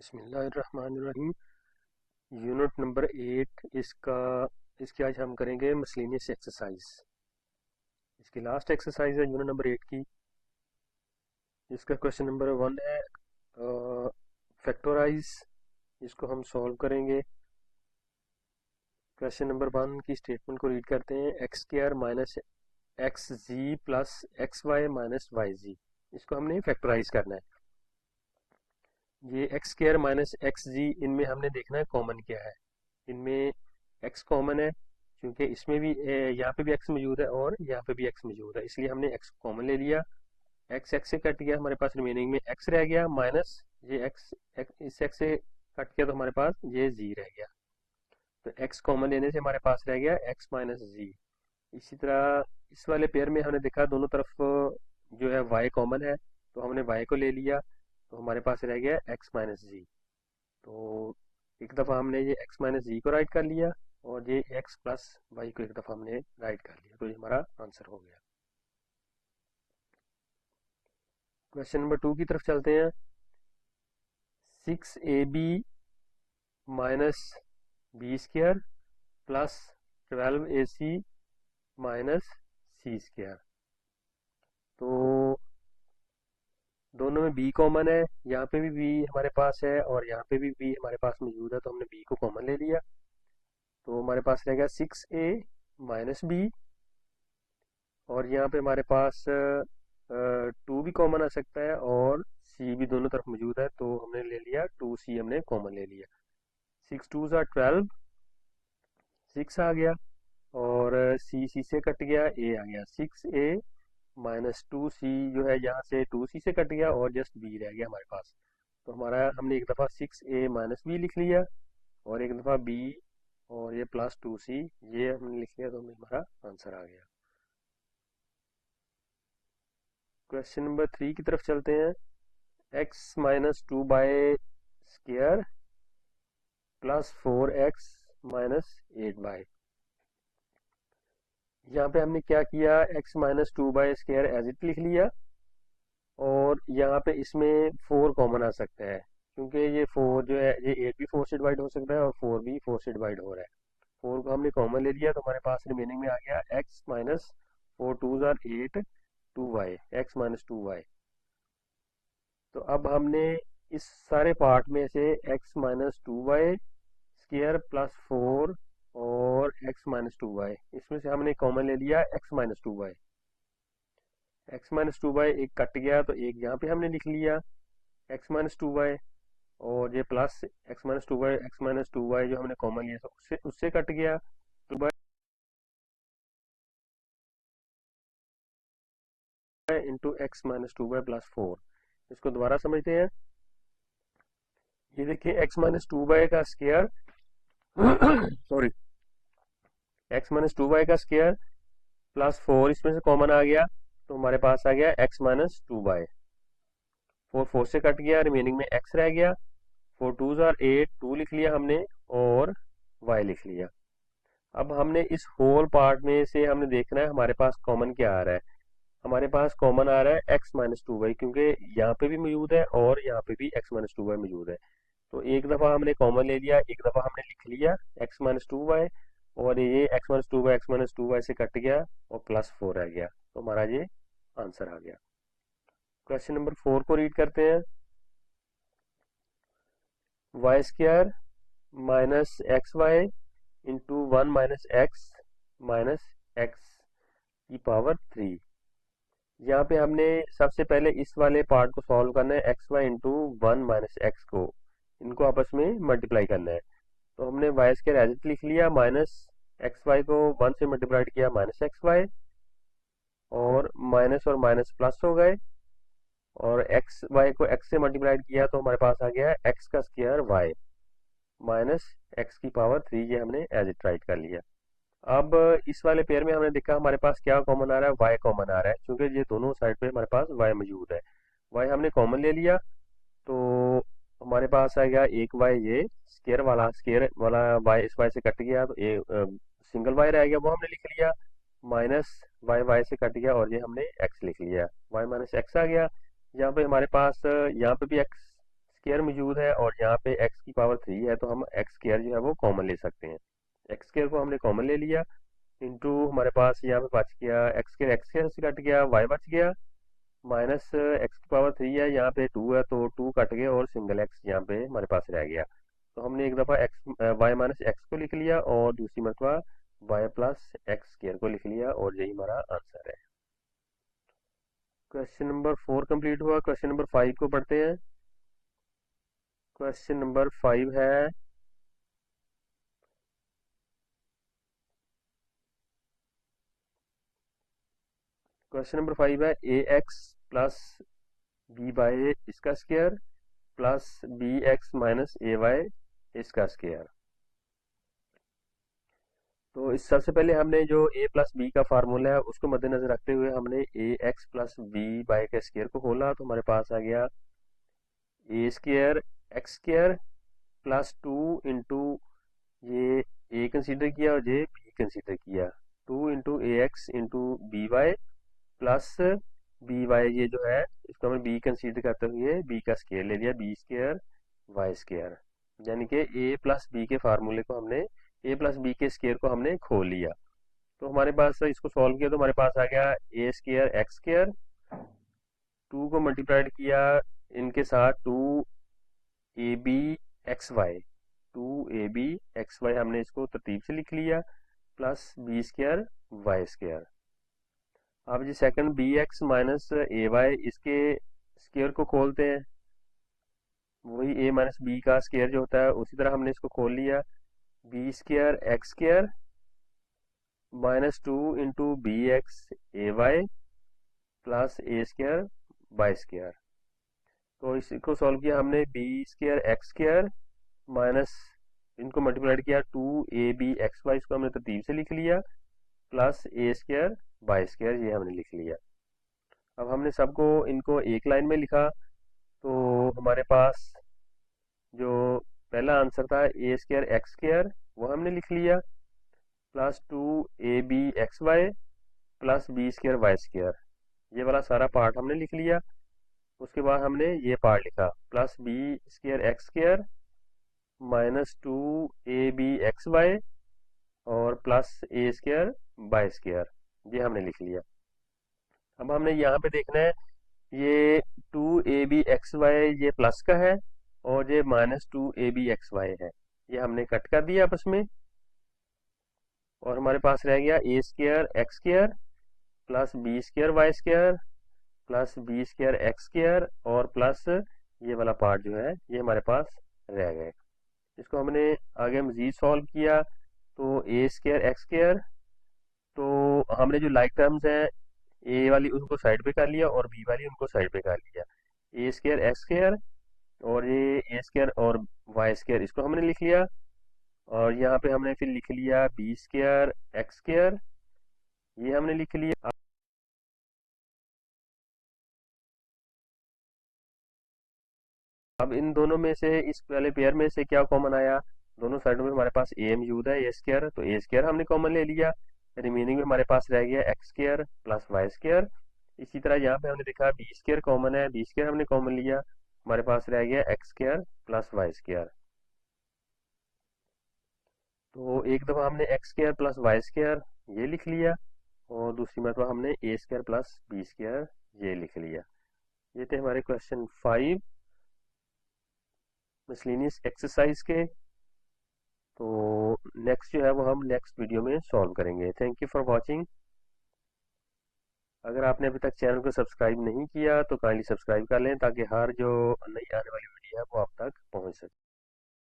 बिस्मिल्लाहिर्रहमानिर्रहीम। Unit number 8 इसकी आज हम करेंगे मिसलेनियस एक्सरसाइज। इसकी लास्ट एक्सरसाइज है यूनिट नंबर 8 की। इसका क्वेश्चन नंबर 1 है फैक्टराइज। इसको हम सॉल्व करेंगे। क्वेश्चन नंबर 1 की स्टेटमेंट को रीड करते हैं। X square minus X G plus X Y minus Y G. इसको हमने फैक्टराइज करना है। ये X square minus X G, इनमें हमने देखना है कॉमन क्या है। इनमें x कॉमन है क्योंकि इसमें भी यहाँ पे भी x मौजूद है और यहाँ पे भी x मौजूद है, इसलिए हमने x कॉमन ले लिया। x से कट गया, हमारे पास रिमेनिंग में x रह गया माइनस ये इस x से कट गया तो हमारे पास ये z रह गया। तो x कॉमन लेने से हमारे पास रह गया x माइनस जी। इसी तरह इस वाले पेयर में हमने देखा दोनों तरफ जो है y कॉमन है, तो हमने y को ले लिया तो हमारे पास रह गया x माइनस जी। तो एक दफ़ा हमने ये x माइनस जी को राइट कर लिया और ये x प्लस वाई को एक दफ़ा हमने राइट कर लिया, तो ये हमारा आंसर हो गया। क्वेश्चन नंबर 2 की तरफ चलते हैं। 6ab minus B square plus 12ac minus C square. तो दोनों में b कॉमन है, यहाँ पे भी b हमारे पास है और यहाँ पे भी b हमारे पास मौजूद है, तो हमने b को कॉमन ले लिया। तो हमारे पास रहेगा 6a माइनस बी और यहाँ पे हमारे पास 2 भी कॉमन आ सकता है और c भी दोनों तरफ मौजूद है, तो हमने ले लिया 2c, हमने कॉमन ले लिया। 6 2 12, 6 आ गया और c से कट गया, a आ गया। 6a माइनस 2c जो है यहाँ से 2c से कट गया और जस्ट b रह गया हमारे पास। तो हमारा हमने एक दफ़ा 6a माइनस बी लिख लिया और एक दफ़ा b और ये प्लस 2c ये हमने लिख लिया, तो हमारा आंसर आ गया। क्वेश्चन नंबर 3 की तरफ चलते हैं। x minus 2 by square plus 4x minus 8 by. यहाँ पे हमने क्या किया, x minus 2 by square as it लिख लिया और यहाँ पे इसमें 4 कॉमन आ सकता है क्योंकि ये 4 जो है ये 8 भी 4 से डिवाइड हो सकता है और 4 भी 4 से डिवाइड हो रहा है। 4 को हमने कॉमन ले लिया तो हमारे पास रिमेनिंग में आ गया x minus 4 2 8 2y, x minus 2y। तो अब हमने इस सारे पार्ट में से x minus 2y square plus 4 और x माइनस 2y, इसमें से हमने कॉमन ले लिया x minus 2y। x minus 2y एक कट गया तो एक यहाँ पे हमने लिख लिया x माइनस 2y और ये plus x minus 2y, x minus 2y जो हमने कॉमन लिया था उससे कट गया 2y into x minus 2y plus 4। इसको दोबारा समझते हैं। ये देखिए x माइनस 2y का square sorry x minus 2y का स्क्वायर प्लस 4 इसमें से कॉमन आ गया तो हमारे पास आ गया x माइनस 2y। 4 4 से कट गया, रिमेनिंग में x रह गया। 4 2 8, 2 लिख लिया हमने और y लिख लिया। अब हमने इस होल पार्ट में से हमने देखना है हमारे पास कॉमन क्या आ रहा है। हमारे पास कॉमन आ रहा है x माइनस 2y क्योंकि यहाँ पे भी मौजूद है और यहाँ पे भी x माइनस 2y मौजूद है। तो एक दफ़ा हमने कॉमन ले लिया, एक दफ़ा हमने लिख लिया x माइनस 2y और ये x माइनस 2y से कट गया और प्लस 4 रह गया, तो हमारा ये आंसर आ गया। क्वेश्चन नंबर 4 को रीड करते हैं। Y square minus x y into 1 minus x की पावर 3। यहाँ पे हमने सबसे पहले इस वाले पार्ट को सॉल्व करना है, x y into 1 minus x को, इनको आपस में मल्टीप्लाई करना है। तो हमने वाई स्क्वायर एज इट लिख लिया, माइनस एक्स वाई को 1 से मल्टीप्लाई किया माइनस एक्स वाई और माइनस प्लस हो गए और एक्स वाई को एक्स से मल्टीप्लाई किया तो हमारे पास आ गया एक्स का स्क्वायर वाई माइनस एक्स की पावर 3, ये हमने एज इट राइट कर लिया। अब इस वाले पेयर में हमने देखा हमारे पास क्या कॉमन आ रहा है, वाई कॉमन आ रहा है क्योंकि ये दोनों साइड पे हमारे पास वाई मौजूद है। वाई हमने कॉमन ले लिया तो हमारे पास आ गया एक वाई, ये स्क्वायर वाला वाई इस वाई से कट गया तो ये सिंगल वाई रह गया, वो हमने लिख लिया। माइनस वाई से कट गया और ये हमने एक्स लिख लिया, वाई माइनस एक्स आ गया। यहाँ पे हमारे पास यहाँ पे भी एक्स स्क्वायर मौजूद है और यहाँ पे एक्स की पावर 3 है, तो हम एक्स स्क्वायर जो है वो कॉमन ले सकते हैं। एक्स स्क्वायर को हमने कॉमन ले लिया, इंटू हमारे पास यहाँ पे बच गया एक्स स्क्वायर से कट गया, वाई बच गया, माइनस एक्स की पावर 3 है, यहाँ पे 2 है तो 2 कट गया और सिंगल एक्स यहाँ पे हमारे पास रह गया। तो हमने एक दफ़ा एक्स वाई माइनस एक्स को लिख लिया और दूसरी मरतबा वाई प्लस एक्स स्क्वायर को लिख लिया, और यही हमारा आंसर है। क्वेश्चन नंबर 4 कंप्लीट हुआ। क्वेश्चन नंबर 5 को पढ़ते हैं। क्वेश्चन नंबर 5 है A X plus B Y इसका square plus B X minus A Y इसका स्क्वायर। तो इस सबसे पहले हमने जो a प्लस बी का फार्मूला है उसको मद्देनजर रखते हुए हमने A X plus B Y के स्क्वायर को खोला, तो हमारे पास आ गया A square x square plus 2 into ये ए कंसीडर किया और ये बी कंसीडर किया, 2 into A X into B Y plus B Y, ये जो है इसको हमें बी कंसीडर करते हुए बी का स्क्वायर ले लिया, बी स्क्वायर वाई स्क्वायर, यानी कि ए प्लस बी के फार्मूले को हमने ए प्लस बी के स्क्वायर को हमने खोल लिया। तो हमारे पास इसको सॉल्व किया तो हमारे पास आ गया ए स्क्वायर एक्स स्क्वायर, 2 को मल्टीप्लाइड किया इनके साथ 2 A B x Y, 2 A B x Y हमने इसको तरतीब से लिख लिया, plus B square Y square. अब G second B X minus A Y, इसके स्क्वायर को खोलते हैं, वही ए माइनस बी का स्क्वायर जो होता है उसी तरह हमने इसको खोल लिया, B square x square minus 2 into B X A Y plus A square Y square. तो इसको सॉल्व किया हमने, b square x square minus इनको मल्टीप्लाइड किया 2 ए बी एक्स वाई, इसको हमने तरतीब से लिख लिया, प्लस ए स्क्वायर वाई स्क्वायर, ये हमने लिख लिया। अब हमने सबको इनको एक लाइन में लिखा, तो हमारे पास जो पहला आंसर था ए स्क्वायर एक्स स्क्वायर वो हमने लिख लिया, plus 2 A B x y plus B square Y square, ये वाला सारा पार्ट हमने लिख लिया। उसके बाद हमने ये पार्ट लिखा, plus B square x square minus 2 A B x y और प्लस ए स्क्वायर वाई स्क्वायर, ये हमने लिख लिया। अब हमने यहाँ पे देखना है, ये 2 ए बी एक्स वाई ये प्लस का है और ये minus 2 A B x y है, ये हमने कट कर दिया आपस में, और हमारे पास रह गया A square x square plus B square Y square plus B square x square और प्लस ये वाला पार्ट जो है ये हमारे पास रह गए। इसको हमने आगे मजीद सॉल्व किया, तो ए स्क्वायर एक्स स्क्वायर, तो हमने जो लाइक टर्म्स हैं ए वाली उनको साइड पे कर लिया और बी वाली उनको साइड पे कर लिया, ए स्क्वायर एक्स स्क्वायर और ये ए स्क्वायर और वाई स्क्वायर इसको हमने लिख लिया, और यहाँ पे हमने फिर लिख लिया बी स्क्वायर एक्स स्क्वायर, ये हमने लिख लिया। अब इन दोनों में से इस वाले पेयर में से क्या कॉमन आया, दोनों साइडों में हमारे पास ए मौजूद है ए स्क्वायर, तो ए स्क्वायर हमने कॉमन ले लिया, रिमेनिंग में हमारे पास रह गया x square plus y square. इसी तरह यहाँ पे हमने देखा बी स्क्वायर कॉमन है, बी स्क्वायर हमने कॉमन लिया, हमारे पास रह गया x square plus y square. तो एक दफ़ा हमने x square plus y square ये लिख लिया और दूसरी मरतबा हमने a square plus B square ये लिख लिया। ये थे हमारे क्वेश्चन 5 मिसलेनियस एक्सरसाइज के। तो नेक्स्ट जो है वो हम नेक्स्ट वीडियो में सॉल्व करेंगे। Thank you for watching. अगर आपने अभी तक चैनल को सब्सक्राइब नहीं किया तो काइंडली सब्सक्राइब कर लें ताकि हर जो नई आने वाली वीडियो है वो आप तक पहुंच सके।